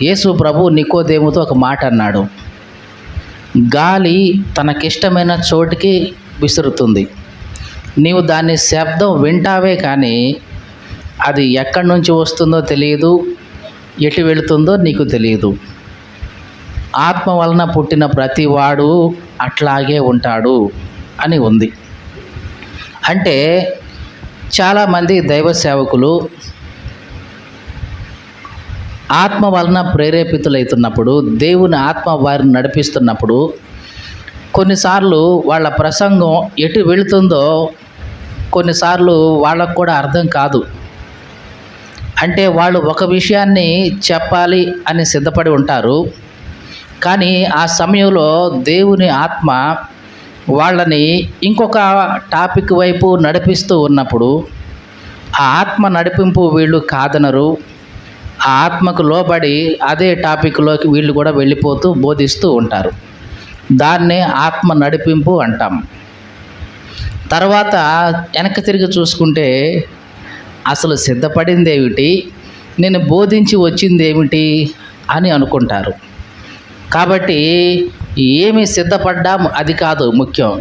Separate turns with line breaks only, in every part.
యేసు ప్రభు నికోదేముతో ఒక మాట అన్నాడు. గాలి తనకిష్టమైన చోటికి విసురుతుంది. నీవు దాని శబ్దం వింటావే కానీ అది ఎక్కడి నుంచి వస్తుందో తెలియదు, ఎటు వెళుతుందో నీకు తెలియదు. ఆత్మ వలన పుట్టిన ప్రతి వాడు అట్లాగే ఉంటాడు అని ఉంది. అంటే చాలామంది దైవ సేవకులు ఆత్మ వలన ప్రేరేపితులవుతున్నప్పుడు, దేవుని ఆత్మ వారిని నడిపిస్తున్నప్పుడు కొన్నిసార్లు వాళ్ళ ప్రసంగం ఎటు వెళుతుందో కొన్నిసార్లు వాళ్ళకు కూడా అర్థం కాదు. అంటే వాళ్ళు ఒక విషయాన్ని చెప్పాలి అని సిద్ధపడి ఉంటారు, కానీ ఆ సమయంలో దేవుని ఆత్మ వాళ్ళని ఇంకొక టాపిక్ వైపు నడిపిస్తూ ఉన్నప్పుడు ఆ ఆత్మ నడిపింపు వీళ్ళు కాదనరు. ఆ ఆత్మకు లోబడి అదే టాపిక్లోకి వీళ్ళు కూడా వెళ్ళిపోతూ బోధిస్తూ ఉంటారు. దాన్నే ఆత్మ నడిపింపు అంటాం. తర్వాత వెనక్కి తిరిగి చూసుకుంటే అసలు సిద్ధపడింది ఏమిటి, నేను బోధించి వచ్చింది ఏమిటి అని అనుకుంటారు. కాబట్టి ఏమి సిద్ధపడ్డాం అది కాదు ముఖ్యం.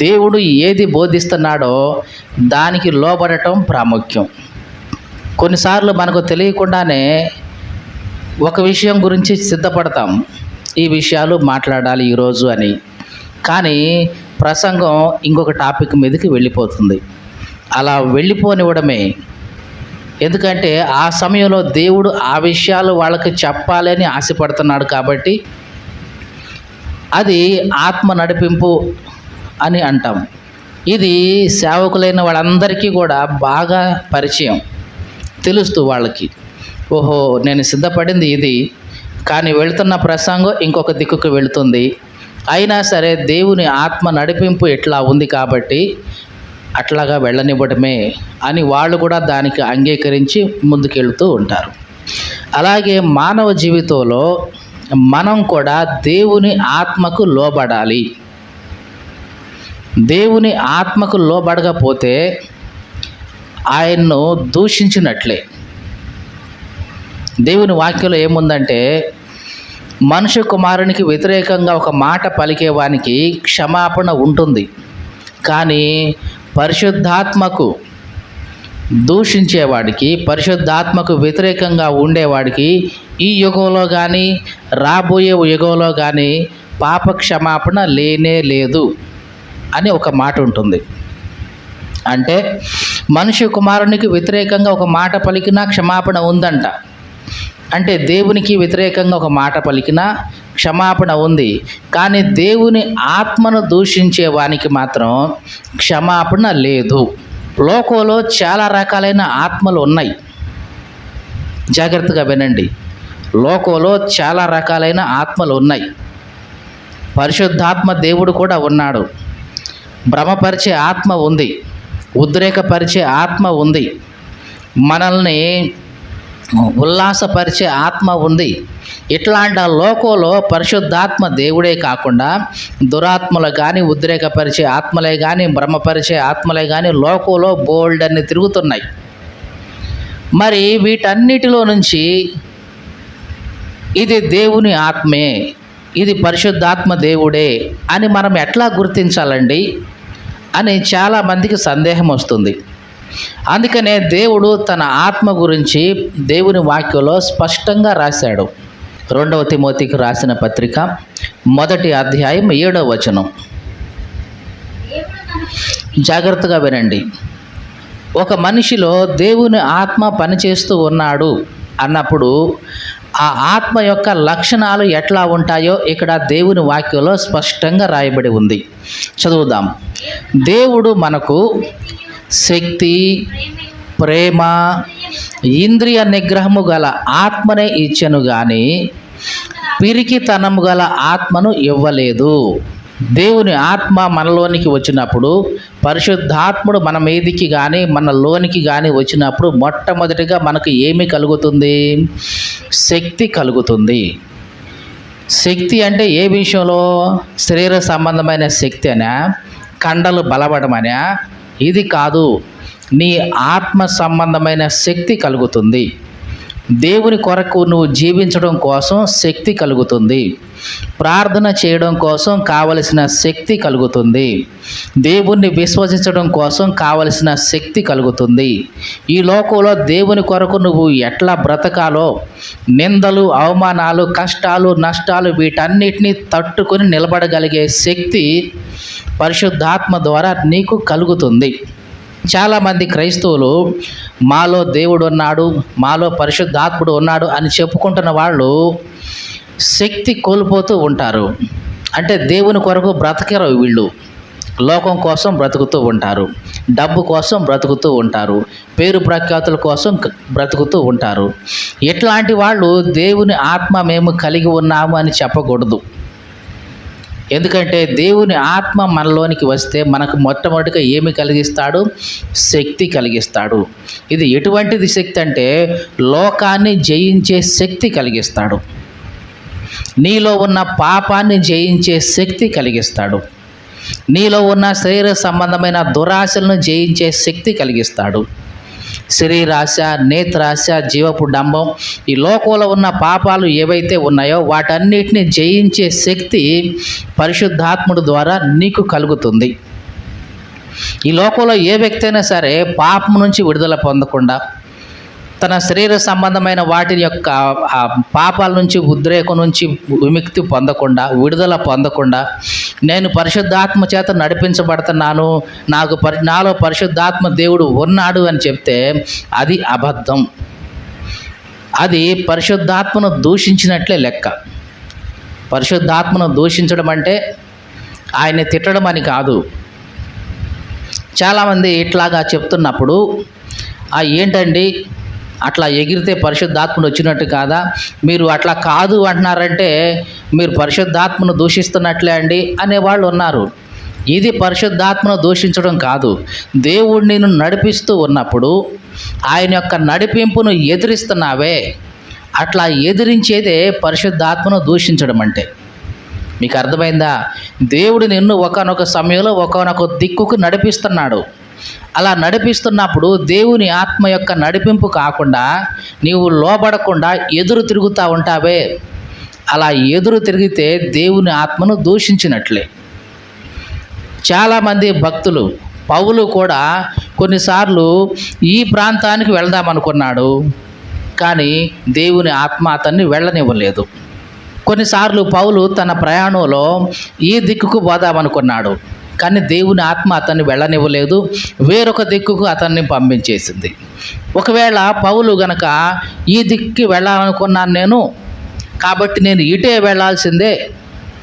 దేవుడు ఏది బోధిస్తున్నాడో దానికి లోబడటం ప్రాముఖ్యం. కొన్నిసార్లు మనకు తెలియకుండానే ఒక విషయం గురించి సిద్ధపడతాం, ఈ విషయాలు మాట్లాడాలి ఈరోజు అని, కానీ ప్రసంగం ఇంకొక టాపిక్ మీదకి వెళ్ళిపోతుంది. అలా వెళ్ళిపోనివ్వడమే. ఎందుకంటే ఆ సమయంలో దేవుడు ఆ విషయాలు వాళ్ళకి చెప్పాలని ఆశపడుతున్నాడు కాబట్టి అది ఆత్మ నడిపింపు అని అంటాం. ఇది సేవకులైన వాళ్ళందరికీ కూడా బాగా పరిచయం, తెలుస్తూ వాళ్ళకి, ఓహో నేను సిద్ధపడింది ఇది, కానీ వెళుతున్న ప్రసంగం ఇంకొక దిక్కుకు వెళుతుంది. అయినా సరే దేవుని ఆత్మ నడిపింపు ఇట్లా ఉంది కాబట్టి అట్లాగా వెళ్ళనివ్వడమే అని వాళ్ళు కూడా దానికి అంగీకరించి ముందుకెళ్తూ ఉంటారు. అలాగే మానవ జీవితంలో మనం కూడా దేవుని ఆత్మకు లోబడాలి. దేవుని ఆత్మకు లోబడకపోతే ఆయన్ను దూషించినట్లే. దేవుని వాక్యంలో ఏముందంటే, మనుష్య కుమారునికి వ్యతిరేకంగా ఒక మాట పలికేవానికి క్షమాపణ ఉంటుంది, కానీ పరిశుద్ధాత్మకు దూషించేవాడికి, పరిశుద్ధాత్మకు వ్యతిరేకంగా ఉండేవాడికి ఈ యుగంలో కానీ రాబోయే యుగంలో కానీ పాప క్షమాపణ లేనే లేదు అని ఒక మాట ఉంటుంది. అంటే మనుష్య కుమారునికి వ్యతిరేకంగా ఒక మాట పలికినా క్షమాపణ ఉందంట. అంటే దేవునికి వ్యతిరేకంగా ఒక మాట పలికినా క్షమాపణ ఉంది, కానీ దేవుని ఆత్మను దూషించే వానికి మాత్రం క్షమాపణ లేదు. లోకంలో చాలా రకాలైన ఆత్మలు ఉన్నాయి, జాగ్రత్తగా వినండి. లోకంలో చాలా రకాలైన ఆత్మలు ఉన్నాయి. పరిశుద్ధాత్మ దేవుడు కూడా ఉన్నాడు. భ్రమపరిచే ఆత్మ ఉంది, ఉద్రేకపరిచే ఆత్మ ఉంది, మనల్ని ఉల్లాసపరిచే ఆత్మ ఉంది. ఇట్లాంటి లోకంలో పరిశుద్ధాత్మ దేవుడే కాకుండా దురాత్మలు కానీ, ఉద్రేకపరిచే ఆత్మలే కానీ, భ్రమపరిచే ఆత్మలే కానీ లోకంలో బోల్డ్ అన్ని తిరుగుతున్నాయి. మరి వీటన్నిటిలో నుంచి ఇది దేవుని ఆత్మే, ఇది పరిశుద్ధాత్మ దేవుడే అని మనం ఎట్లా గుర్తించాలండి అని చాలామందికి సందేహం వస్తుంది. అందుకనే దేవుడు తన ఆత్మ గురించి దేవుని వాక్యంలో స్పష్టంగా రాశాడు. 2వ తిమోతికి రాసిన పత్రిక 1వ అధ్యాయం 7వ వచనం. జాగ్రత్తగా వినండి. ఒక మనిషిలో దేవుని ఆత్మ పనిచేస్తూ ఉన్నాడు అన్నప్పుడు ఆ ఆత్మ యొక్క లక్షణాలు ఎట్లా ఉంటాయో ఇక్కడ దేవుని వాక్యంలో స్పష్టంగా రాయబడి ఉంది. చదువుదాం. దేవుడు మనకు శక్తి, ప్రేమ, ఇంద్రియ నిగ్రహము గల ఆత్మనే ఇచ్చెను గాని పిరికితనము గల ఆత్మను ఇవ్వలేదు. దేవుని ఆత్మ మనలోనికి వచ్చినప్పుడు, పరిశుద్ధాత్ముడు మన మీదికి కానీ మన లోనికి కానీ వచ్చినప్పుడు మొట్టమొదటిగా మనకు ఏమి కలుగుతుంది? శక్తి కలుగుతుంది. శక్తి అంటే ఏ విషయంలో? శరీర సంబంధమైన శక్తి అనా, కండలు బలపడమనా? ఇది కాదు, నీ ఆత్మ సంబంధమైన శక్తి కలుగుతుంది. దేవుని కొరకు నువ్వు జీవించడం కోసం శక్తి కలుగుతుంది. ప్రార్థన చేయడం కోసం కావలసిన శక్తి కలుగుతుంది. దేవుణ్ణి విశ్వసించడం కోసం కావలసిన శక్తి కలుగుతుంది. ఈ లోకంలో దేవుని కొరకు నువ్వు ఎట్లా బ్రతకాలో, నిందలు, అవమానాలు, కష్టాలు, నష్టాలు వీటన్నిటినీ తట్టుకొని నిలబడగలిగే శక్తి పరిశుద్ధాత్మ ద్వారా నీకు కలుగుతుంది. చాలామంది క్రైస్తవులు మాలో దేవుడు ఉన్నాడు, మాలో పరిశుద్ధాత్ముడు ఉన్నాడు అని చెప్పుకుంటున్న వాళ్ళు శక్తి కోల్పోతూ ఉంటారు. అంటే దేవుని కొరకు బ్రతకరు వీళ్ళు. లోకం కోసం బ్రతుకుతూ ఉంటారు, డబ్బు కోసం బ్రతుకుతూ ఉంటారు, పేరు ప్రఖ్యాతుల కోసం బ్రతుకుతూ ఉంటారు. ఇట్లాంటి వాళ్ళు దేవుని ఆత్మ మేము కలిగి ఉన్నాము అని చెప్పకూడదు. ఎందుకంటే దేవుని ఆత్మ మనలోనికి వస్తే మనకు మొట్టమొదటిగా ఏమి కలిగిస్తాడు? శక్తి కలిగిస్తాడు. ఇది ఎటువంటిది శక్తి అంటే లోకాన్ని జయించే శక్తి కలిగిస్తాడు. నీలో ఉన్న పాపాన్ని జయించే శక్తి కలిగిస్తాడు. నీలో ఉన్న శరీర సంబంధమైన దురాశలను జయించే శక్తి కలిగిస్తాడు. శరీరాశ, నేత్రాశ, జీవపు డంబం, ఈ లోకంలో ఉన్న పాపాలు ఏవైతే ఉన్నాయో వాటన్నిటిని జయించే శక్తి పరిశుద్ధాత్ముడు ద్వారా నీకు కలుగుతుంది. ఈ లోకంలో ఏ వ్యక్తి అయినా సరే పాపం నుంచి విడుదల పొందకుండా, తన శరీర సంబంధమైన వాటి యొక్క పాపాల నుంచి, ఉద్రేకం నుంచి విముక్తి పొందకుండా, విడుదల పొందకుండా, నేను పరిశుద్ధాత్మ చేత నడిపించబడుతున్నాను, నాలో పరిశుద్ధాత్మ దేవుడు ఉన్నాడు అని చెప్తే అది అబద్ధం. అది పరిశుద్ధాత్మను దూషించినట్లే లెక్క. పరిశుద్ధాత్మను దూషించడం అంటే ఆయన్ని తిట్టడం అని కాదు. చాలామంది ఇట్లాగా చెప్తున్నప్పుడు ఏంటండి అట్లా ఎగిరితే పరిశుద్ధాత్మను వచ్చినట్టు కాదా, మీరు అట్లా కాదు అంటున్నారంటే మీరు పరిశుద్ధాత్మను దూషిస్తున్నట్లే అండి అనేవాళ్ళు ఉన్నారు. ఇది పరిశుద్ధాత్మను దూషించడం కాదు. దేవుడు నిన్ను నడిపిస్తూ ఉన్నప్పుడు ఆయన యొక్క నడిపింపును ఎదిరిస్తున్నావే, అట్లా ఎదిరించేదే పరిశుద్ధాత్మను దూషించడం అంటే. మీకు అర్థమైందా? దేవుడు నిన్ను ఒకానొక సమయంలో ఒకానొక దిక్కుకు నడిపిస్తున్నాడు. అలా నడిపిస్తున్నప్పుడు దేవుని ఆత్మ యొక్క నడిపింపు కాకుండా నీవు లోబడకుండా ఎదురు తిరుగుతూ ఉంటావే, అలా ఎదురు తిరిగితే దేవుని ఆత్మను దూషించినట్లే. చాలామంది భక్తులు, పౌలు కూడా కొన్నిసార్లు ఈ ప్రాంతానికి వెళ్దామనుకున్నాడు, కానీ దేవుని ఆత్మ అతన్ని వెళ్ళనివ్వలేదు. కొన్నిసార్లు పౌలు తన ప్రయాణంలో ఈ దిక్కుకు పోదామనుకున్నాడు, కానీ దేవుని ఆత్మ అతన్ని వెళ్ళనివ్వలేదు, వేరొక దిక్కుకు అతన్ని పంపించేసింది. ఒకవేళ పౌలు గనక ఈ దిక్కుకి వెళ్ళాలనుకున్నాను నేను, కాబట్టి నేను ఇటే వెళ్ళాల్సిందే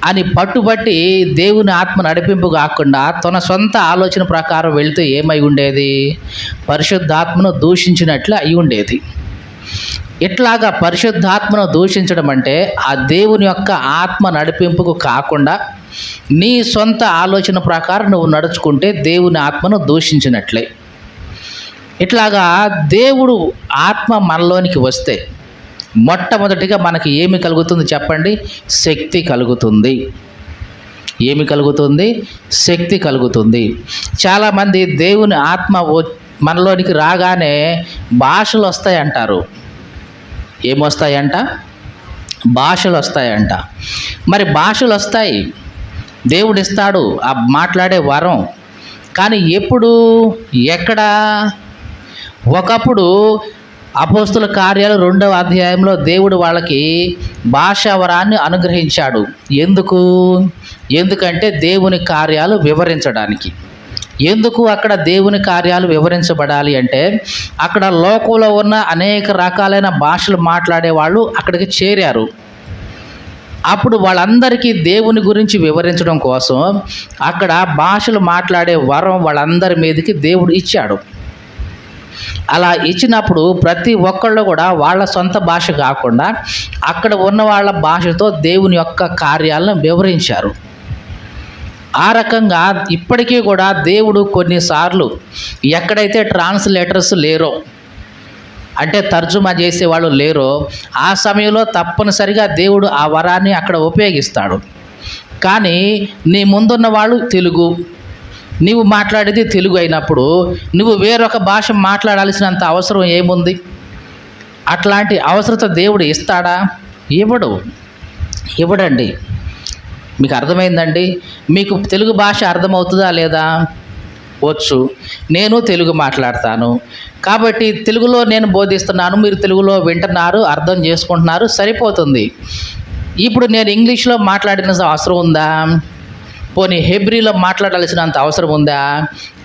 అని పట్టుబట్టి దేవుని ఆత్మ నడిపింపు కాకుండా తన సొంత ఆలోచన ప్రకారం వెళితే ఏమై ఉండేది? పరిశుద్ధాత్మను దూషించినట్లు అయి ఉండేది. ఇట్లాగా పరిశుద్ధాత్మను దూషించడం అంటే ఆ దేవుని యొక్క ఆత్మ నడిపింపుకు కాకుండా నీ సొంత ఆలోచన ప్రకారం నువ్వు నడుచుకుంటే దేవుని ఆత్మను దూషించినట్లే. ఇట్లాగా దేవుడు ఆత్మ మనలోనికి వస్తే మొట్టమొదటిగా మనకి ఏమి కలుగుతుంది చెప్పండి? శక్తి కలుగుతుంది. ఏమి కలుగుతుంది? శక్తి కలుగుతుంది. చాలామంది దేవుని ఆత్మ మనలోనికి రాగానే భాషలు వస్తాయంటారు. ఏమొస్తాయంట? భాషలు వస్తాయంట. మరి భాషలు వస్తాయి, దేవుడు ఇస్తాడు ఆ మాట్లాడే వరం. కానీ ఎప్పుడు, ఎక్కడ? ఒకప్పుడు అపోస్తుల కార్యాలు 2వ అధ్యాయంలో దేవుడు వాళ్ళకి భాషా వరాన్ని అనుగ్రహించాడు. ఎందుకంటే దేవుని కార్యాలు వివరించడానికి. ఎందుకు అక్కడ దేవుని కార్యాలు వివరించబడాలి అంటే అక్కడ లోకంలో ఉన్న అనేక రకాలైన భాషలు మాట్లాడే వాళ్ళు అక్కడికి చేరారు. అప్పుడు వాళ్ళందరికీ దేవుని గురించి వివరించడం కోసం అక్కడ భాషలు మాట్లాడే వరం వాళ్ళందరి మీదకి దేవుడు ఇచ్చాడు. అలా ఇచ్చినప్పుడు ప్రతి ఒక్కళ్ళు కూడా వాళ్ళ సొంత భాష కాకుండా అక్కడ ఉన్న వాళ్ళ భాషతో దేవుని యొక్క కార్యాలను వివరించారు. ఆ రకంగా ఇప్పటికీ కూడా దేవుడు కొన్నిసార్లు ఎక్కడైతే ట్రాన్స్లేటర్స్ లేరో, అంటే తర్జుమా చేసేవాళ్ళు లేరో, ఆ సమయంలో తప్పనిసరిగా దేవుడు ఆ వరాన్ని అక్కడ ఉపయోగిస్తాడు. కానీ నీ ముందున్న వాళ్ళు తెలుగు, నీవు మాట్లాడేది తెలుగు అయినప్పుడు నువ్వు వేరొక భాష మాట్లాడాల్సినంత అవసరం ఏముంది? అట్లాంటి అవసరత దేవుడు ఇస్తాడా? ఇవ్వడండి. మీకు అర్థమైందండి? మీకు తెలుగు భాష అర్థమవుతుందా లేదా? వచ్చు. నేను తెలుగు మాట్లాడతాను కాబట్టి తెలుగులో నేను బోధిస్తున్నాను, మీరు తెలుగులో వింటున్నారు, అర్థం చేసుకుంటున్నారు, సరిపోతుంది. ఇప్పుడు నేను ఇంగ్లీష్లో మాట్లాడిన అవసరం ఉందా? పోనీ హెబ్రీలో మాట్లాడాల్సినంత అవసరం ఉందా?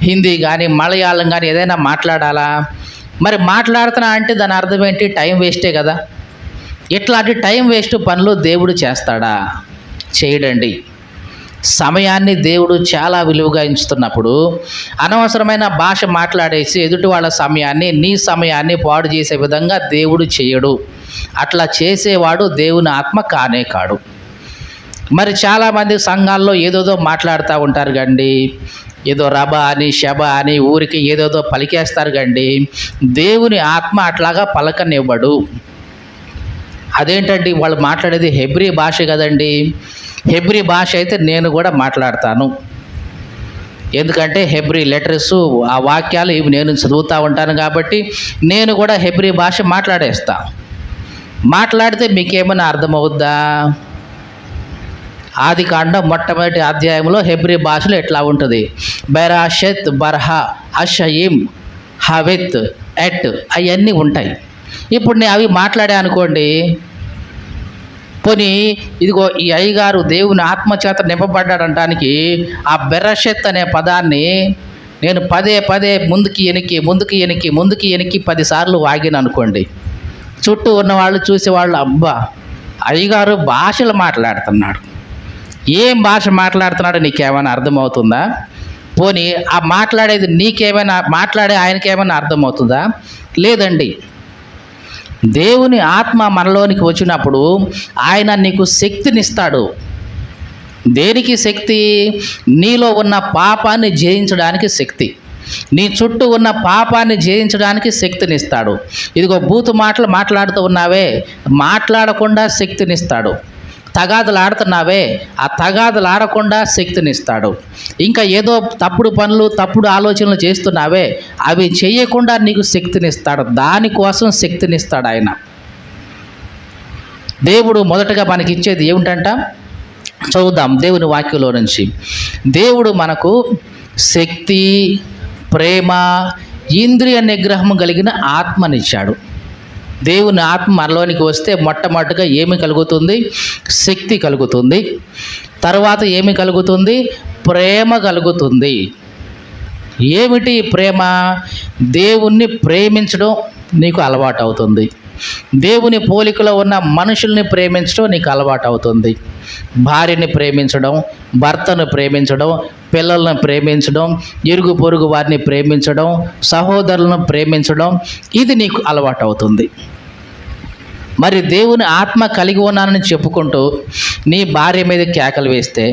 హిందీ కానీ మలయాళం కానీ ఏదైనా మాట్లాడాలా? మరి మాట్లాడుతున్నా అంటే దాని అర్థం ఏంటి? టైం వేస్టే కదా. ఇట్లాంటి టైం వేస్ట్ పనులు దేవుడు చేస్తాడా? చేయడండి. సమయాన్ని దేవుడు చాలా విలువగా ఎంచుతున్నప్పుడు అనవసరమైన భాష మాట్లాడేసి ఎదుటి వాళ్ళ సమయాన్ని, నీ సమయాన్ని పాడు చేసే విధంగా దేవుడు చేయడు. అట్లా చేసేవాడు దేవుని ఆత్మ కానే కాడు. మరి చాలామంది సంఘాల్లో ఏదోదో మాట్లాడుతూ ఉంటారు కండి, ఏదో రబ అని శబ అని ఊరికి ఏదోదో పలికేస్తారు కండి. దేవుని ఆత్మ అట్లాగా పలకనివ్వడు. అదేంటండి, వాళ్ళు మాట్లాడేది హెబ్రీ భాష కదండి. హెబ్రీ భాష అయితే నేను కూడా మాట్లాడతాను, ఎందుకంటే హెబ్రీ లెటర్స్, ఆ వాక్యాలు ఇవి నేను చదువుతూ ఉంటాను కాబట్టి నేను కూడా హెబ్రీ భాష మాట్లాడేస్తా. మాట్లాడితే మీకేమైనా అర్థమవుద్దా? ఆదికాండం మొట్టమొదటి అధ్యాయంలో హెబ్రీ భాషలో ఎట్లా ఉంటుంది? బెరాషెత్, బర్హా, అషయిం, హవెత్, ఎట్ అవన్నీ ఉంటాయి. ఇప్పుడు నేను అవి మాట్లాడా అనుకోండి, పోనీ ఇదిగో ఈ అయ్యగారు దేవుని ఆత్మచేత నింపబడ్డాడంటానికి ఆ బెరషెత్ అనే పదాన్ని నేను పదే పదే ముందుకి ఎనికి 10 సార్లు వాగిన అనుకోండి, చుట్టూ ఉన్నవాళ్ళు చూసేవాళ్ళు, అబ్బా అయ్యగారు భాషలు మాట్లాడుతున్నాడు, ఏం భాష మాట్లాడుతున్నాడో నీకేమైనా అర్థమవుతుందా? పోనీ ఆ మాట్లాడేది మాట్లాడే ఆయనకేమైనా అర్థమవుతుందా? లేదండి. దేవుని ఆత్మ మనలోనికి వచ్చినప్పుడు ఆయన నీకు శక్తినిస్తాడు. దేనికి శక్తి? నీలో ఉన్న పాపాన్ని జయించడానికి శక్తి, నీ చుట్టూ ఉన్న పాపాన్ని జయించడానికి శక్తినిస్తాడు. ఇదిగో బూతు మాటలు మాట్లాడుతూ ఉన్నావే, మాట్లాడకుండా శక్తినిస్తాడు. తగాదులు ఆడుతున్నావే, ఆ తగాదులు ఆడకుండా శక్తినిస్తాడు. ఇంకా ఏదో తప్పుడు పనులు, తప్పుడు ఆలోచనలు చేస్తున్నావే, అవి చేయకుండా నీకు శక్తినిస్తాడు. దానికోసం శక్తినిస్తాడు ఆయన. దేవుడు మొదటగా మనకిచ్చేది ఏమిటంట? చదువుదాం దేవుని వాక్యంలో నుంచి. దేవుడు మనకు శక్తి, ప్రేమ, ఇంద్రియ నిగ్రహం కలిగిన ఆత్మనిచ్చాడు. దేవుని ఆత్మ మనలోనికి వస్తే మొట్టమొదటిగా ఏమి కలుగుతుంది? శక్తి కలుగుతుంది. తర్వాత ఏమి కలుగుతుంది? ప్రేమ కలుగుతుంది. ఏమిటి ప్రేమ? దేవుణ్ణి ప్రేమించడం నీకు అలవాటు అవుతుంది. దేవుని పోలికలో ఉన్న మనుషుల్ని ప్రేమించడం నీకు అలవాటు అవుతుంది. భార్యని ప్రేమించడం, భర్తను ప్రేమించడం, పిల్లలను ప్రేమించడం, ఇరుగు పొరుగు వారిని ప్రేమించడం, సహోదరులను ప్రేమించడం, ఇది నీకు అలవాటు అవుతుంది. మరి దేవుని ఆత్మ కలిగి ఉన్నానని చెప్పుకుంటూ నీ భార్య మీద కేకలు వేస్తే,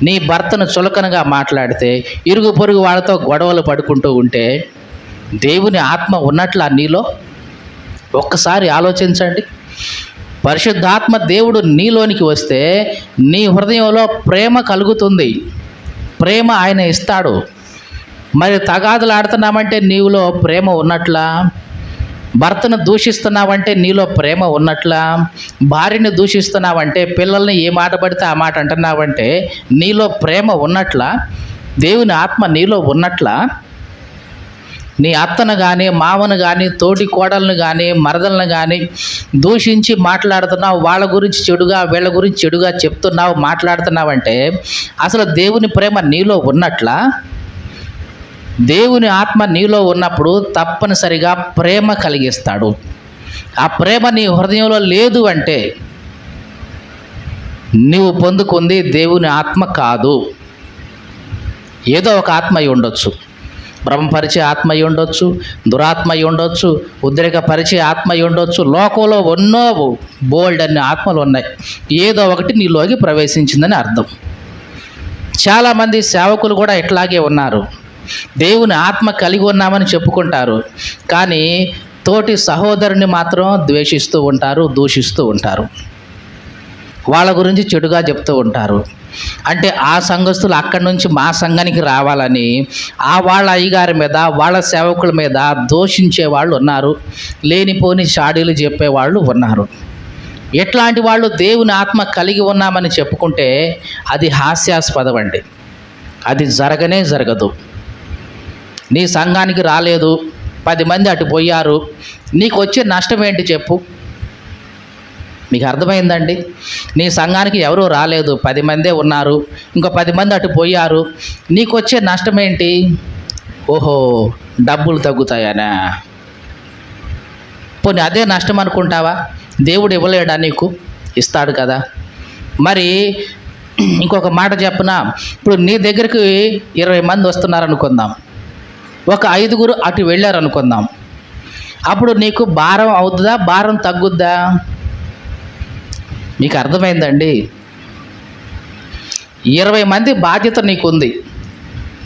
నీ భర్తను చులకనగా మాట్లాడితే, ఇరుగు పొరుగు వాళ్ళతో గొడవలు పడుకుంటూ ఉంటే దేవుని ఆత్మ ఉన్నట్లా నీలో? ఒక్కసారి ఆలోచించండి. పరిశుద్ధాత్మ దేవుడు నీలోనికి వస్తే నీ హృదయంలో ప్రేమ కలుగుతుంది. ప్రేమ ఆయన ఇస్తాడు. మరి తగాదులు ఆడుతున్నామంటే నీలో ప్రేమ ఉన్నట్లా? భర్తను దూషిస్తున్నావంటే నీలో ప్రేమ ఉన్నట్లా? భార్యని దూషిస్తున్నావంటే, పిల్లల్ని ఏ మాట పడితే ఆ మాట అంటున్నావంటే నీలో ప్రేమ ఉన్నట్లా? దేవుని ఆత్మ నీలో ఉన్నట్లా? నీ అత్తను కానీ, మామను కానీ, తోటి కోడలను కానీ, మరదలను కానీ దూషించి మాట్లాడుతున్నావు, వాళ్ళ గురించి చెడుగా, వీళ్ళ గురించి చెడుగా చెప్తున్నావు, మాట్లాడుతున్నావంటే అసలు దేవుని ప్రేమ నీలో ఉన్నట్లా? దేవుని ఆత్మ నీలో ఉన్నప్పుడు తప్పనిసరిగా ప్రేమ కలిగిస్తాడు. ఆ ప్రేమ నీ హృదయంలో లేదు అంటే నీవు పొందుకుంది దేవుని ఆత్మ కాదు. ఏదో ఒక ఆత్మ అయి ఉండొచ్చు. భ్రమపరిచే ఆత్మ అయి ఉండొచ్చు, దురాత్మ అయి ఉండొచ్చు, ఉద్రేకపరిచే ఆత్మ అయి ఉండొచ్చు. లోకంలో ఎన్నో బోల్డ్ అన్ని ఆత్మలు ఉన్నాయి. ఏదో ఒకటి నీలోకి ప్రవేశించిందని అర్థం. చాలామంది సేవకులు కూడా ఇట్లాగే ఉన్నారు. దేవుని ఆత్మ కలిగి ఉన్నామని చెప్పుకుంటారు, కానీ తోటి సహోదరుని మాత్రం ద్వేషిస్తూ ఉంటారు, దూషిస్తూ ఉంటారు, వాళ్ళ గురించి చెడుగా చెప్తూ ఉంటారు. అంటే ఆ సంఘస్థులు అక్కడి నుంచి మా సంఘానికి రావాలని వాళ్ళ అయ్యగారి మీద, వాళ్ళ సేవకుల మీద దూషించే వాళ్ళు ఉన్నారు, లేనిపోని చాడీలు చెప్పేవాళ్ళు ఉన్నారు. ఎట్లాంటి వాళ్ళు దేవుని ఆత్మ కలిగి ఉన్నామని చెప్పుకుంటే అది హాస్యాస్పదం అండి. అది జరగనే జరగదు. నీ సంఘానికి రాలేదు, 10 మంది అటు పోయారు, నీకు వచ్చే నష్టం ఏంటి చెప్పు? మీకు అర్థమైందండి? నీ సంఘానికి ఎవరూ రాలేదు, 10 మందే ఉన్నారు, ఇంకో 10 మంది అటు పోయారు, నీకు వచ్చే నష్టం ఏంటి? ఓహో, డబ్బులు తగ్గుతాయనా? పోనీ అదే నష్టం అనుకుంటావా? దేవుడు ఇవ్వలేడా నీకు? ఇస్తాడు కదా. మరి ఇంకొక మాట చెప్పనా, ఇప్పుడు నీ దగ్గరికి 20 మంది వస్తున్నారనుకుందాం, ఒక 5గురు అటు వెళ్ళారనుకుందాం, అప్పుడు నీకు భారం అవుతుందా, భారం తగ్గుద్దా? మీకు అర్థమైందండి? 20 మంది బాధ్యత నీకుంది.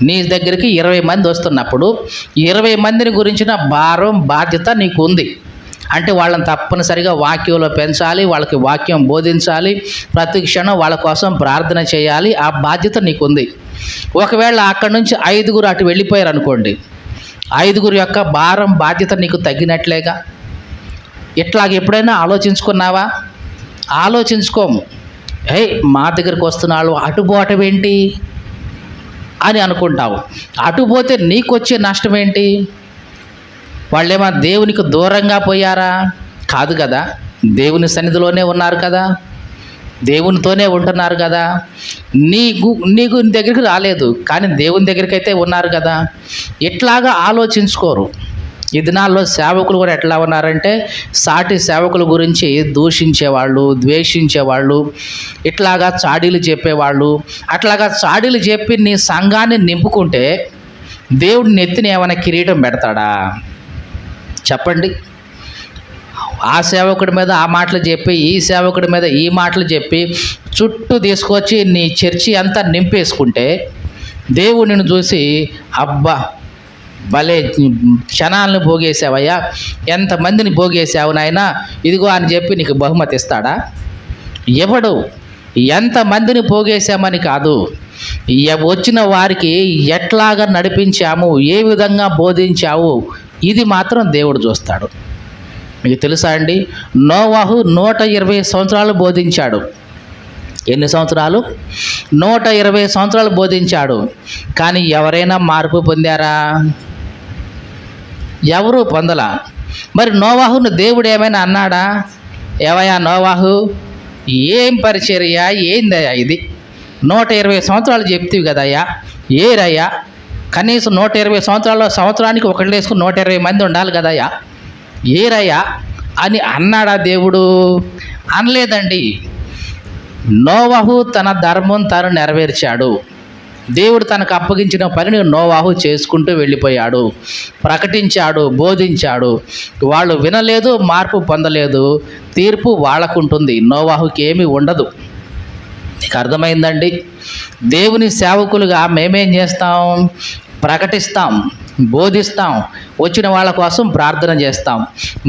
నీ దగ్గరికి 20 మంది వస్తున్నప్పుడు 20 మందిని గురించిన భారం, బాధ్యత నీకు ఉంది. అంటే వాళ్ళని తప్పనిసరిగా వాక్యంలో పెంచాలి, వాళ్ళకి వాక్యం బోధించాలి, ప్రతి క్షణం వాళ్ళ కోసం ప్రార్థన చేయాలి. ఆ బాధ్యత నీకుంది. ఒకవేళ అక్కడి నుంచి 5గురు అటు వెళ్ళిపోయారు అనుకోండి, 5గురు యొక్క భారం, బాధ్యత నీకు తగ్గినట్లేగా. ఇట్లాగ ఎప్పుడైనా ఆలోచించుకున్నావా? ఆలోచించుకోము. మా దగ్గరికి వస్తున్నాడు, అటుపోవటం ఏంటి అని అనుకుంటావు. అటుపోతే నీకు వచ్చే నష్టం ఏంటి? వాళ్ళేమో దేవునికి దూరంగా పోయారా? కాదు కదా, దేవుని సన్నిధిలోనే ఉన్నారు కదా, దేవునితోనే ఉంటున్నారు కదా. నీకు నీ దగ్గరికి రాలేదు, కానీ దేవుని దగ్గరికి అయితే ఉన్నారు కదా. ఇట్లాగా ఆలోచించుకోరు. ఈ దినాల్లో సేవకులు కూడా ఎట్లా ఉన్నారంటే, సాటి సేవకుల గురించి దూషించేవాళ్ళు, ద్వేషించేవాళ్ళు, ఇట్లాగా చాడీలు చెప్పేవాళ్ళు. అట్లాగా చాడీలు చెప్పి నీ సంఘాన్ని నింపుకుంటే దేవుడి నెత్తిని ఏమైనా కిరీటం పెడతాడా? చెప్పండి. ఆ సేవకుడి మీద ఆ మాటలు చెప్పి, ఈ సేవకుడి మీద ఈ మాటలు చెప్పి చుట్టూ తీసుకొచ్చి నీ చర్చి అంతా నింపేసుకుంటే దేవుడిని చూసి, అబ్బా భలే క్షణాలను భోగేసావయ్యా, ఎంతమందిని భోగేసావు నాయనా, ఇదిగో అని చెప్పి నీకు బహుమతి ఇస్తాడా? ఎవడు? ఎంతమందిని పోగేశామని కాదు, వచ్చిన వారికి ఎట్లాగా నడిపించాము, ఏ విధంగా బోధించావు, ఇది మాత్రం దేవుడు చూస్తాడు. మీకు తెలుసా అండి, నోవాహు 120 సంవత్సరాలు బోధించాడు. ఎన్ని సంవత్సరాలు? 120 సంవత్సరాలు బోధించాడు. కానీ ఎవరైనా మార్పు పొందారా? ఎవరు పొందలా. మరి నోవాహును దేవుడు ఏమైనా అన్నాడా? ఏవయ్యా నోవాహు, ఏం పరిచర్య, ఏందయ్యా ఇది? 120 సంవత్సరాలు చెప్తివి కదయ్యా, ఏరయ్యా, కనీసం 120 సంవత్సరాల్లో సంవత్సరానికి ఒకళ్ళు వేసుకుని 120 మంది ఉండాలి కదయ్యా, ఏరయ్యా అని అన్నాడా దేవుడు? అనలేదండి. నోవాహు తన ధర్మం తాను నెరవేర్చాడు. దేవుడు తనకు అప్పగించిన పనిని నోవాహు చేసుకుంటూ వెళ్ళిపోయాడు, ప్రకటించాడు, బోధించాడు. వాళ్ళు వినలేదు, మార్పు పొందలేదు, తీర్పు వాళ్ళకుంటుంది, నోవాహుకి ఏమీ ఉండదు. నీకు అర్థమైందండి? దేవుని సేవకులుగా మేమేం చేస్తాం? ప్రకటిస్తాం, బోధిస్తాం, వచ్చిన వాళ్ళ కోసం ప్రార్థన చేస్తాం.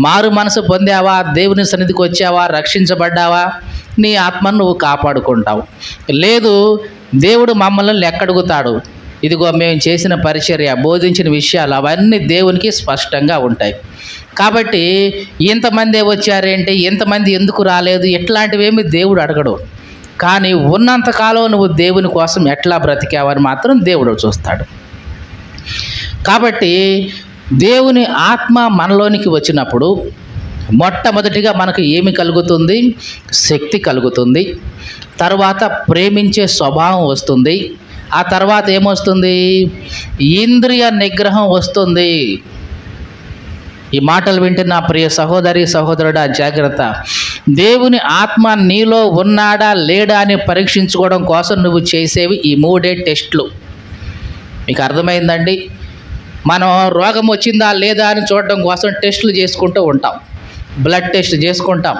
మారు మనసు పొందావా, దేవుని సన్నిధికి వచ్చావా, రక్షించబడ్డావా, నీ ఆత్మను నువ్వు కాపాడుకుంటావు. లేదు, దేవుడు మమ్మల్ని లెక్కడుగుతాడు. ఇదిగో మేము చేసిన పరిచర్య, బోధించిన విషయాలు అవన్నీ దేవునికి స్పష్టంగా ఉంటాయి. కాబట్టి ఇంతమంది వచ్చారేంటి, ఇంతమంది ఎందుకు రాలేదు, ఇట్లాంటివేమీ దేవుడు అడగడు. కానీ ఉన్నంతకాలం నువ్వు దేవుని కోసం ఎట్లా బ్రతికావని మాత్రం దేవుడు చూస్తాడు. కాబట్టి దేవుని ఆత్మ మనలోనికి వచ్చినప్పుడు మొట్టమొదటిగా మనకు ఏమి కలుగుతుంది? శక్తి కలుగుతుంది. తర్వాత ప్రేమించే స్వభావం వస్తుంది. ఆ తర్వాత ఏమొస్తుంది? ఇంద్రియ నిగ్రహం వస్తుంది. ఈ మాటలు వింటున్న ప్రియ సహోదరి సహోదరుడా, జాగ్రత్త. దేవుని ఆత్మ నీలో ఉన్నాడా లేడా అని పరీక్షించుకోవడం కోసం నువ్వు చేసేవి ఈ 3 టెస్టులు. మీకు అర్థమైందండి? మనం రోగం వచ్చిందా లేదా అని చూడడం కోసం టెస్టులు చేసుకుంటూ ఉంటాం. బ్లడ్ టెస్ట్ చేసుకుంటాం,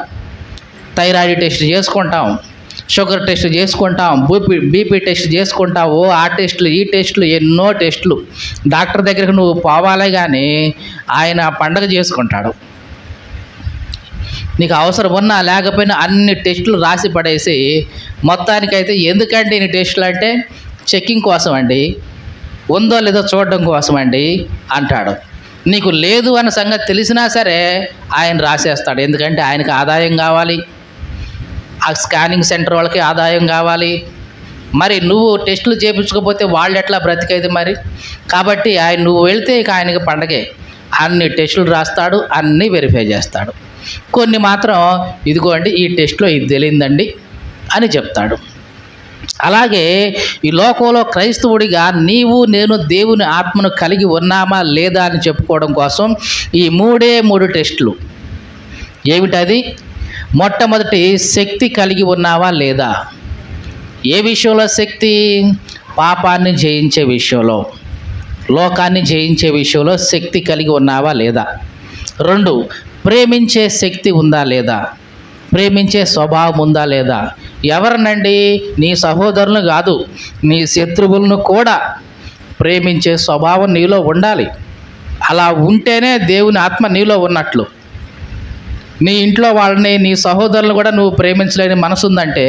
థైరాయిడ్ టెస్ట్ చేసుకుంటాం, షుగర్ టెస్ట్ చేసుకుంటాం, బీపీ టెస్ట్ చేసుకుంటాం. ఆ టెస్టులు, ఈ టెస్టులు, ఎన్నో టెస్టులు. డాక్టర్ దగ్గరికి నువ్వు పోవాలే కానీ ఆయన పండగ చేసుకుంటాడు. నీకు అవసరం ఉన్నా లేకపోయినా అన్ని టెస్టులు రాసి పడేసి మొత్తానికైతే ఎందుకండి ఇన్ని టెస్టులు అంటే చెక్కింగ్ కోసం అండి, ఉందో లేదో చూడడం కోసం అండి అంటాడు. నీకు లేదు అన్న సంగతి తెలిసినా సరే ఆయన రాసేస్తాడు. ఎందుకంటే ఆయనకి ఆదాయం కావాలి, ఆ స్కానింగ్ సెంటర్ వాళ్ళకి ఆదాయం కావాలి. మరి నువ్వు టెస్టులు చేయించుకోకపోతే వాళ్ళు ఎట్లా బ్రతికేది మరి? కాబట్టి నువ్వు వెళ్తే ఇక ఆయనకి పండగే. అన్ని టెస్టులు రాస్తాడు, అన్నీ వెరిఫై చేస్తాడు. కొన్ని మాత్రం ఇదిగోండి ఈ టెస్ట్లో ఇది తెలియదండి అని చెప్తాడు. అలాగే ఈ లోకంలో క్రైస్తవుడిగా నీవు నేను దేవుని ఆత్మను కలిగి ఉన్నామా లేదా అని చెప్పుకోవడం కోసం ఈ మూడు టెస్టులు. ఏమిటది? మొట్టమొదటి, శక్తి కలిగి ఉన్నావా లేదా. ఏ విషయంలో శక్తి? పాపాన్ని జయించే విషయంలో, లోకాన్ని జయించే విషయంలో శక్తి కలిగి ఉన్నావా లేదా. 2, ప్రేమించే శక్తి ఉందా లేదా, ప్రేమించే స్వభావం ఉందా లేదా. ఎవరినండి? నీ సహోదరులను కాదు, నీ శత్రువులను కూడా ప్రేమించే స్వభావం నీలో ఉండాలి. అలా ఉంటేనే దేవుని ఆత్మ నీలో ఉన్నట్లు. నీ ఇంట్లో వాళ్ళని, నీ సహోదరులను కూడా నువ్వు ప్రేమించలేని మనసు ఉందంటే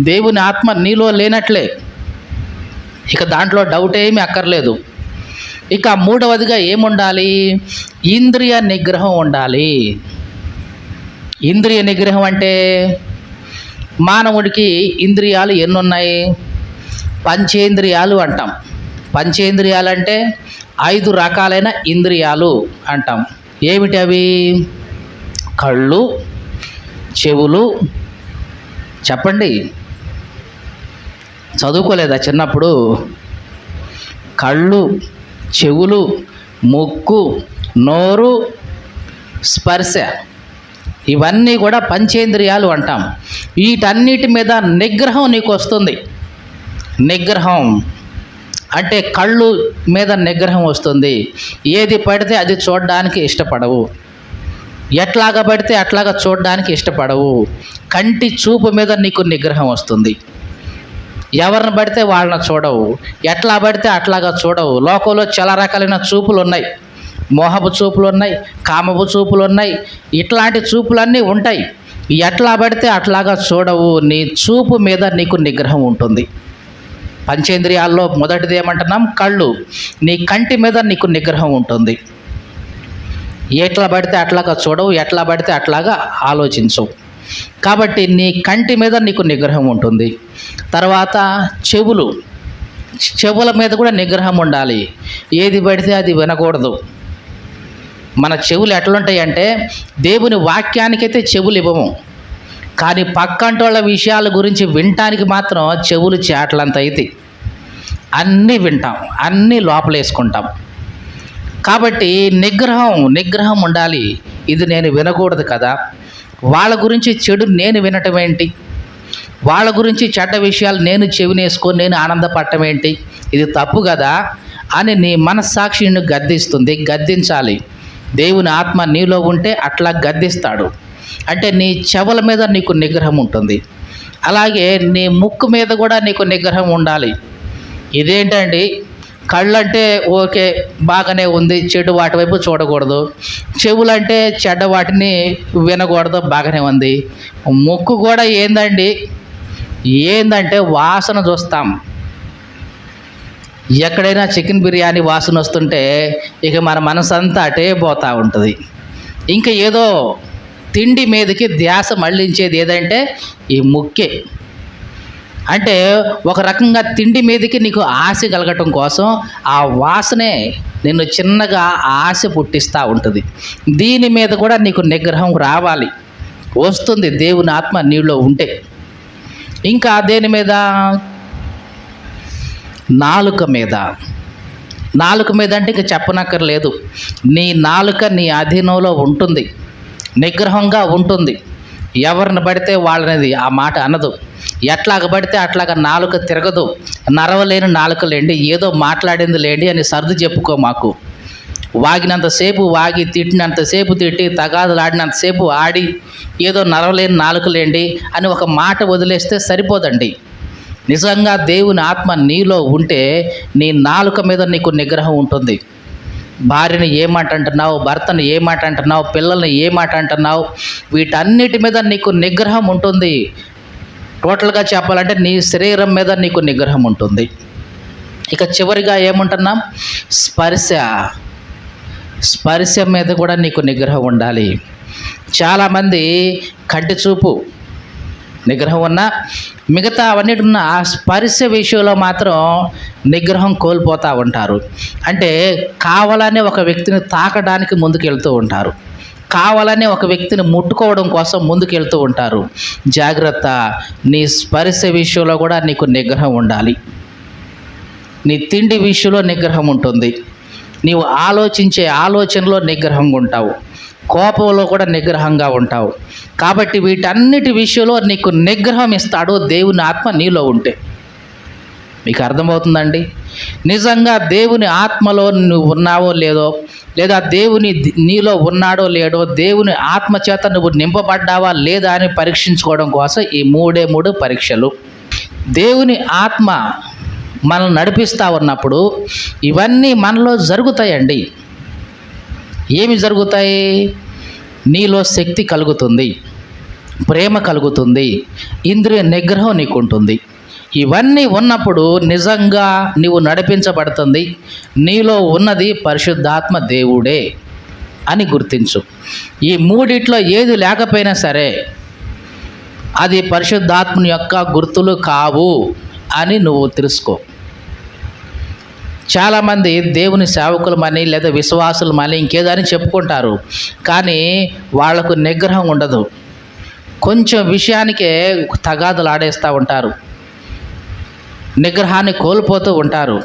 దేవుని ఆత్మ నీలో లేనట్లే. ఇక దాంట్లో డౌట్ ఏమీ అక్కర్లేదు. ఇక 3వదిగా ఏముండాలి? ఇంద్రియ నిగ్రహం ఉండాలి. ఇంద్రియ నిగ్రహం అంటే మానవుడికి ఇంద్రియాలు ఎన్నున్నాయి? పంచేంద్రియాలు అంటాం. పంచేంద్రియాలు అంటే 5 రకాలైన ఇంద్రియాలు అంటాం. ఏమిటి అవి? కళ్ళు, చెవులు. చెప్పండి, చదువుకోలేదా చిన్నప్పుడు? కళ్ళు, చెవులు, ముక్కు, నోరు, స్పర్శ, ఇవన్నీ కూడా పంచేంద్రియాలు అంటాం. వీటన్నిటి మీద నిగ్రహం నీకు వస్తుంది. నిగ్రహం అంటే కళ్ళు మీద నిగ్రహం వస్తుంది. ఏది పడితే అది చూడడానికి ఇష్టపడవు, ఎట్లాగా పడితే అట్లాగా చూడడానికి ఇష్టపడవు. కంటి చూపు మీద నీకు నిగ్రహం వస్తుంది. ఎవరిని పడితే వాళ్ళని చూడవు, ఎట్లా పడితే అట్లాగా చూడవు. లోకంలో చాలా రకాలైన చూపులు ఉన్నాయి. మోహపు చూపులు ఉన్నాయి, కామపు చూపులు ఉన్నాయి, ఇట్లాంటి చూపులన్నీ ఉంటాయి. ఎట్లా పడితే అట్లాగా చూడవు. నీ చూపు మీద నీకు నిగ్రహం ఉంటుంది. పంచేంద్రియాల్లో మొదటిది ఏమంటున్నాం? కళ్ళు. నీ కంటి మీద నీకు నిగ్రహం ఉంటుంది. ఎట్లా పడితే అట్లాగా చూడవు, ఎట్లా పడితే అట్లాగా ఆలోచించవు. కాబట్టి నీ కంటి మీద నీకు నిగ్రహం ఉంటుంది. తర్వాత చెవులు. చెవుల మీద కూడా నిగ్రహం ఉండాలి. ఏది పడితే అది వినకూడదు. మన చెవులు ఎట్లుంటాయి అంటే, దేవుని వాక్యానికైతే చెవులు ఇవ్వము, కానీ పక్కంటోళ్ళ విషయాల గురించి వినటానికి మాత్రం చెవులు చేటలంత అయితే అన్నీ వింటాం, అన్నీ లోపలేసుకుంటాం. కాబట్టి నిగ్రహం ఉండాలి. ఇది నేను వినకూడదు కదా, వాళ్ళ గురించి చెడు నేను వినటం ఏంటి, వాళ్ళ గురించి చెడ్డ విషయాలు నేను చెవినేసుకొని నేను ఆనందపడటం ఏంటి, ఇది తప్పు కదా అని నీ మనస్సాక్షిని గద్దిస్తుంది. గద్దించాలి. దేవుని ఆత్మ నీలో ఉంటే అట్లా గద్దిస్తాడు. అంటే నీ చెవుల మీద నీకు నిగ్రహం ఉంటుంది. అలాగే నీ ముక్కు మీద కూడా నీకు నిగ్రహం ఉండాలి. ఇదేంటండి, కళ్ళంటే ఓకే బాగానే ఉంది, చెడు వాటి వైపు చూడకూడదు. చెవులంటే చెడ్డ వాటిని వినకూడదు, బాగానే ఉంది. ముక్కు కూడా ఏందంటే వాసన చూస్తాం. ఎక్కడైనా చికెన్ బిర్యానీ వాసన వస్తుంటే ఇక మన మనసంతా అటే పోతూ ఉంటుంది. ఇంకా ఏదో తిండి మీదకి ధ్యాస మళ్ళించేది ఏదంటే ఈ ముక్కే. అంటే ఒక రకంగా తిండి మీదకి నీకు ఆశ కలగటం కోసం ఆ వాసనే నిన్ను చిన్నగా ఆశ పుట్టిస్తూ ఉంటుంది. దీని మీద కూడా నీకు నిగ్రహం రావాలి, వస్తుంది దేవుని ఆత్మ నీలో ఉంటే. ఇంకా దేని మీద? నాలుక మీద. నాలుక మీద అంటే ఇక చెప్పనక్కర్లేదు. నీ నాలుక నీ అధీనంలో ఉంటుంది, నిగ్రహంగా ఉంటుంది. ఎవరిని పడితే వాళ్ళనేది ఆ మాట అనదు. ఎట్లాగ పడితే అట్లాగ నాలుక తిరగదు. నరవలేని నాలుకలేండి, ఏదో మాట్లాడింది లేండి అని సర్ది చెప్పుకో మాకు. వాగినంతసేపు వాగి, తిట్టినంతసేపు తిట్టి, తగాదులాడినంతసేపు ఆడి, ఏదో నరవలేని నాలుకలేండి అని ఒక మాట వదిలేస్తే సరిపోదండి. నిజంగా దేవుని ఆత్మ నీలో ఉంటే నీ నాలుక మీద నీకు నిగ్రహం ఉంటుంది. భార్యని ఏ మాట అంటున్నావు, భర్తను ఏ మాట అంటున్నావు, పిల్లల్ని ఏ మాట అంటున్నావు, వీటన్నిటి మీద నీకు నిగ్రహం ఉంటుంది. టోటల్గా చెప్పాలంటే నీ శరీరం మీద నీకు నిగ్రహం ఉంటుంది. ఇక చివరిగా ఏమంటున్నాం, స్పర్శ మీద కూడా నీకు నిగ్రహం ఉండాలి. చాలామంది కంటి చూపు నిగ్రహం ఉన్నా మిగతా అవన్నిటి ఉన్న ఆ స్పర్శ విషయంలో మాత్రం నిగ్రహం కోల్పోతూ ఉంటారు. అంటే కావాలని ఒక వ్యక్తిని తాకడానికి ముందుకెళ్తూ ఉంటారు, కావాలని ఒక వ్యక్తిని ముట్టుకోవడం కోసం ముందుకెళ్తూ ఉంటారు. జాగ్రత్త, నీ స్పర్శ విషయంలో కూడా నీకు నిగ్రహం ఉండాలి. నీ తిండి విషయంలో నిగ్రహం ఉంటుంది, నీవు ఆలోచించే ఆలోచనలో నిగ్రహంగా ఉంటావు, కోపంలో కూడా నిగ్రహంగా ఉంటావు. కాబట్టి వీటన్నిటి విషయంలో నీకు నిగ్రహం ఇస్తాడు దేవుని ఆత్మ నీలో ఉంటే. మీకు అర్థమవుతుందండి? నిజంగా దేవుని ఆత్మలో నువ్వు ఉన్నావో లేదో, లేదా దేవుని నీలో ఉన్నాడో లేడో, దేవుని ఆత్మ చేత నువ్వు నింపబడ్డావా లేదా అని పరీక్షించుకోవడం కోసం ఈ మూడు పరీక్షలు. దేవుని ఆత్మ మనల్ని నడిపిస్తూ ఉన్నప్పుడు ఇవన్నీ మనలో జరుగుతాయండి. ఏమి జరుగుతాయి? నీలో శక్తి కలుగుతుంది, ప్రేమ కలుగుతుంది, ఇంద్రియ నిగ్రహం నీకు ఉంటుంది. ఇవన్నీ ఉన్నప్పుడు నిజంగా నీవు నడిపించబడుతుంది. నీలో ఉన్నది పరిశుద్ధాత్మ దేవుడే అని గుర్తించు. ఈ మూడిట్లో ఏది లేకపోయినా సరే అది పరిశుద్ధాత్మని యొక్క గుర్తులు కావు అని నువ్వు తెలుసుకో. చాలామంది దేవుని సేవకులమని లేదా విశ్వాసులమని ఇంకేదని చెప్పుకుంటారు, కానీ వాళ్లకు నిగ్రహం ఉండదు. కొంచెం విషయానికే తగాదులు ఆడేస్తూ ఉంటారు, నిగ్రహాన్ని కోల్పోతూ ఉంటారు.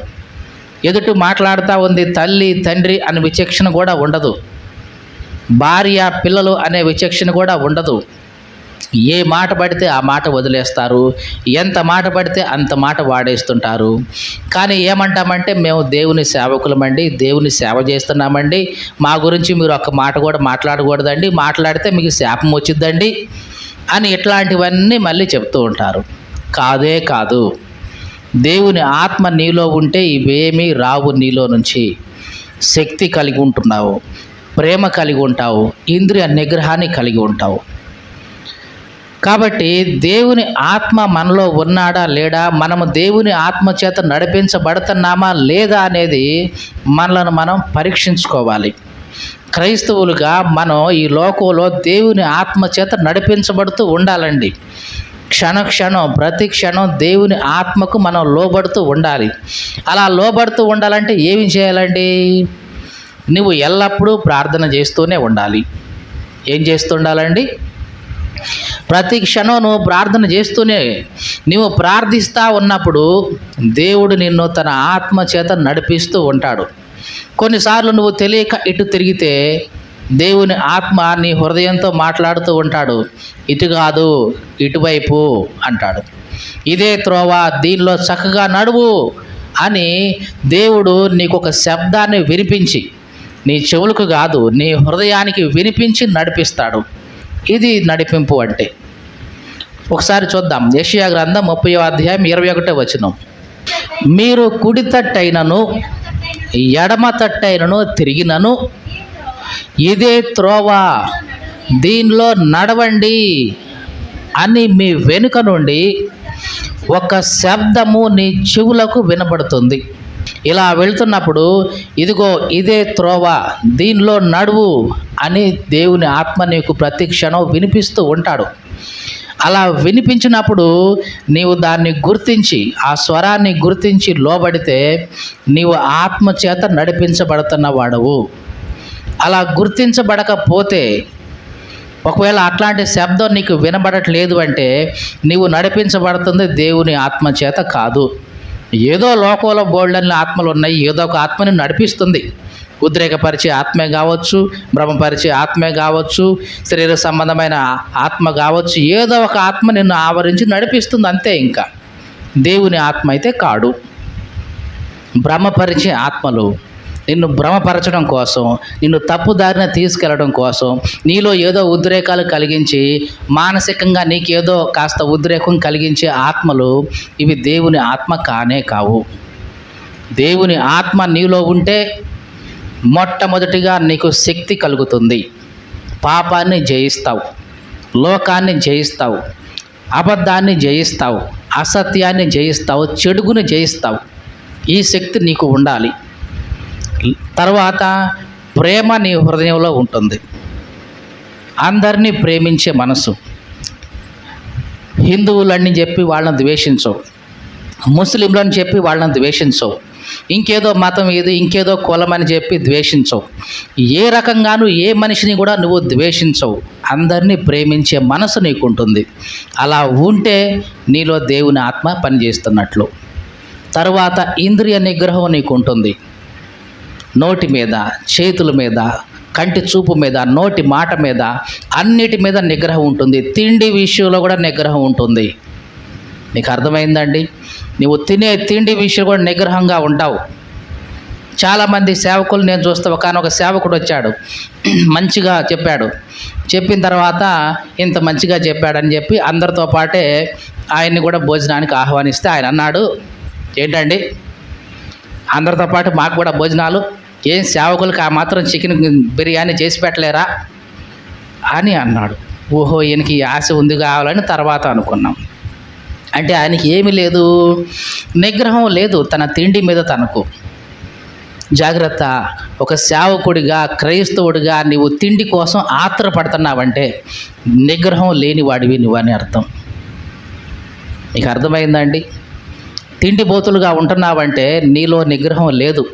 ఎదుటి మాట్లాడుతూ ఉంది తల్లి తండ్రి అనే విచక్షణ కూడా ఉండదు, భార్య పిల్లలు అనే విచక్షణ కూడా ఉండదు. ఏ మాట పడితే ఆ మాట వదిలేస్తారు, ఎంత మాట పడితే అంత మాట వాడేస్తుంటారు. కానీ ఏమంటామంటే మేము దేవుని సేవకులమండి, దేవుని సేవ చేస్తున్నామండి, మా గురించి మీరు ఒక్క మాట కూడా మాట్లాడకూడదండి, మాట్లాడితే మీకు శాపం వచ్చిద్దండి అని ఇట్లాంటివన్నీ మళ్ళీ చెప్తూ ఉంటారు. కాదే కాదు, దేవుని ఆత్మ నీలో ఉంటే ఇవేమీ రావు. నీలో నుంచి శక్తి కలిగి ఉంటున్నావు, ప్రేమ కలిగి ఉంటావు, ఇంద్రియ నిగ్రహాన్ని కలిగి ఉంటావు. కాబట్టి దేవుని ఆత్మ మనలో ఉన్నాడా లేడా, మనము దేవుని ఆత్మ చేత నడిపించబడుతున్నామా లేదా అనేది మనలను మనం పరీక్షించుకోవాలి. క్రైస్తవులుగా మనం ఈ లోకంలో దేవుని ఆత్మ చేత నడిపించబడుతూ ఉండాలండి. క్షణం ప్రతి క్షణం దేవుని ఆత్మకు మనం లోబడుతూ ఉండాలి. అలా లోబడుతూ ఉండాలంటే ఏమి చేయాలండి? నువ్వు ఎల్లప్పుడూ ప్రార్థన చేస్తూనే ఉండాలి. ఏం చేస్తుండాలండి? ప్రతి క్షణం నువ్వు ప్రార్థన చేస్తూనే, నువ్వు ప్రార్థిస్తూ ఉన్నప్పుడు దేవుడు నిన్ను తన ఆత్మ చేత నడిపిస్తూ ఉంటాడు. కొన్నిసార్లు నువ్వు తెలియక ఇటు తిరిగితే దేవుని ఆత్మ నీ హృదయంతో మాట్లాడుతూ ఉంటాడు, ఇటు కాదు ఇటువైపు అంటాడు, ఇదే త్రోవ, దీనిలో చక్కగా నడువు అని దేవుడు నీకు ఒక శబ్దాన్ని వినిపించి, నీ చెవులకు కాదు నీ హృదయానికి వినిపించి నడిపిస్తాడు. ఇది నడిపింపు అంటే. ఒకసారి చూద్దాం, యెషయా గ్రంథం 30వ అధ్యాయం 21వ వచనం. మీరు కుడి తట్టైనను ఎడమ తట్టైనను తిరిగినను ఇదే త్రోవ, దీనిలో నడవండి అని మీ వెనుక నుండి ఒక శబ్దము నీ చెవులకు వినబడుతుంది. ఇలా వెళ్తున్నప్పుడు ఇదిగో ఇదే త్రోవ, దీనిలో నడువు అని దేవుని ఆత్మ నీకు ప్రతి క్షణం వినిపిస్తూ ఉంటాడు. అలా వినిపించినప్పుడు నీవు దాన్ని గుర్తించి, ఆ స్వరాన్ని గుర్తించి లోబడితే నీవు ఆత్మ చేత నడిపించబడుతున్న వాడవు. అలా గుర్తించబడకపోతే, ఒకవేళ అట్లాంటి శబ్దం నీకు వినబడట్లేదు అంటే నీవు నడిపించబడుతుంది దేవుని ఆత్మ చేత కాదు. ఏదో లోకంలో బోల్డన్ని ఆత్మలు ఉన్నాయి, ఏదో ఒక ఆత్మని నడిపిస్తుంది. ఉద్రేకపరిచే ఆత్మే కావచ్చు, భ్రమపరిచే ఆత్మే కావచ్చు, శరీర సంబంధమైన ఆత్మ కావచ్చు, ఏదో ఒక ఆత్మ నిన్ను ఆవరించి నడిపిస్తుంది అంతే. ఇంకా దేవుని ఆత్మ అయితే కాడు. భ్రమపరిచే ఆత్మలు నిన్ను భ్రమపరచడం కోసం, నిన్ను తప్పుదారిన తీసుకెళ్ళడం కోసం, నీలో ఏదో ఉద్రేకాలు కలిగించి మానసికంగా నీకేదో కాస్త ఉద్రేకం కలిగించే ఆత్మలు ఇవి దేవుని ఆత్మ కానే కావు. దేవుని ఆత్మ నీలో ఉంటే మొట్టమొదటిగా నీకు శక్తి కలుగుతుంది. పాపాన్ని జయిస్తావు, లోకాన్ని జయిస్తావు, అబద్ధాన్ని జయిస్తావు, అసత్యాన్ని జయిస్తావు, చెడుగుని జయిస్తావు. ఈ శక్తి నీకు ఉండాలి. తర్వాత ప్రేమ నీ హృదయంలో ఉంటుంది. అందరినీ ప్రేమించే మనసు. హిందువులని చెప్పి వాళ్ళని ద్వేషించవు, ముస్లింలని చెప్పి వాళ్ళని ద్వేషించవు, ఇంకేదో మతం ఏది ఇంకేదో కులం అని చెప్పి ద్వేషించవు. ఏ రకంగానూ ఏ మనిషిని కూడా నువ్వు ద్వేషించవు. అందరినీ ప్రేమించే మనసు నీకుంటుంది. అలా ఉంటే నీలో దేవుని ఆత్మ పనిచేస్తున్నట్లు. తరువాత ఇంద్రియ నిగ్రహం నీకుంటుంది. నోటి మీద, చేతుల మీద, కంటి చూపు మీద, నోటి మాట మీద, అన్నిటి మీద నిగ్రహం ఉంటుంది. తిండి విషయంలో కూడా నిగ్రహం ఉంటుంది. నీకు అర్థమైందండి? నువ్వు తినే తిండి విషయం కూడా నిగ్రహంగా ఉంటావు. చాలామంది సేవకులు నేను చూస్తే, ఒకనొక సేవకుడు వచ్చాడు, మంచిగా చెప్పాడు. చెప్పిన తర్వాత ఇంత మంచిగా చెప్పాడని చెప్పి అందరితో పాటే ఆయన్ని కూడా భోజనానికి ఆహ్వానిస్తే ఆయన అన్నాడు, ఏంటండి అందరితో పాటు మాకు కూడా భోజనాలు, ఏం సేవకులకు ఆ మాత్రం చికెన్ బిర్యానీ చేసి పెట్టలేరా అని అన్నాడు. ఓహో, ఈయనకి ఆశ ఉంది కావాలని తర్వాత అనుకున్నాం. అంటే ఆయనకి ఏమీ లేదు, నిగ్రహం లేదు తన తిండి మీద తనకు. జాగ్రత్త. ఒక సేవకుడిగా, క్రైస్తవుడిగా నీవు తిండి కోసం ఆత్రపడుతున్నావంటే నిగ్రహం లేనివాడివి నువ్వని అర్థం. నీకు అర్థమైందండి? తిండి బోతులుగా ఉంటున్నావంటే నీలో నిగ్రహం లేదు.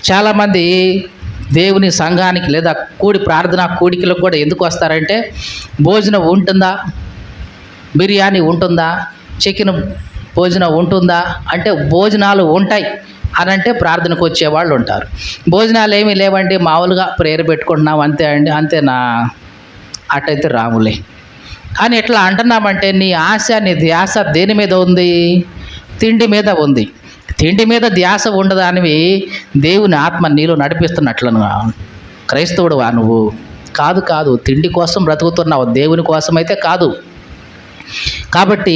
చాలామంది దేవుని సంఘానికి లేదా ప్రార్థనా కూడికలకు కూడా ఎందుకు వస్తారంటే, భోజనం ఉంటుందా, బిర్యానీ ఉంటుందా, చికెన్ భోజనం ఉంటుందా అంటే భోజనాలు ఉంటాయి అని అంటే ప్రార్థనకు వచ్చేవాళ్ళు ఉంటారు. భోజనాలు ఏమీ లేవండి, మామూలుగా ప్రేయర్ పెట్టుకుంటున్నాం అంతే అండి, అంతేనా, అటైతే రాములే అని ఎట్లా అంటున్నామంటే నీ ఆశ, నీ ధ్యాస దేని మీద ఉంది? తిండి మీద ఉంది. తిండి మీద ధ్యాస ఉండదానివి దేవుని ఆత్మ నీలో నడిపిస్తున్నట్లను. క్రైస్తవుడువా నువ్వు? కాదు కాదు, తిండి కోసం బ్రతుకుతున్నావు, దేవుని కోసం అయితే కాదు. కాబట్టి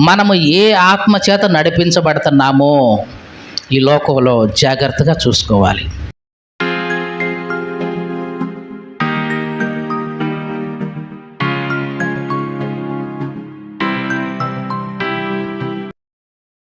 మనము ఏ ఆత్మ చేత నడిపించబడుతున్నామో ఈ లోకంలో జాగ్రత్తగా చూసుకోవాలి.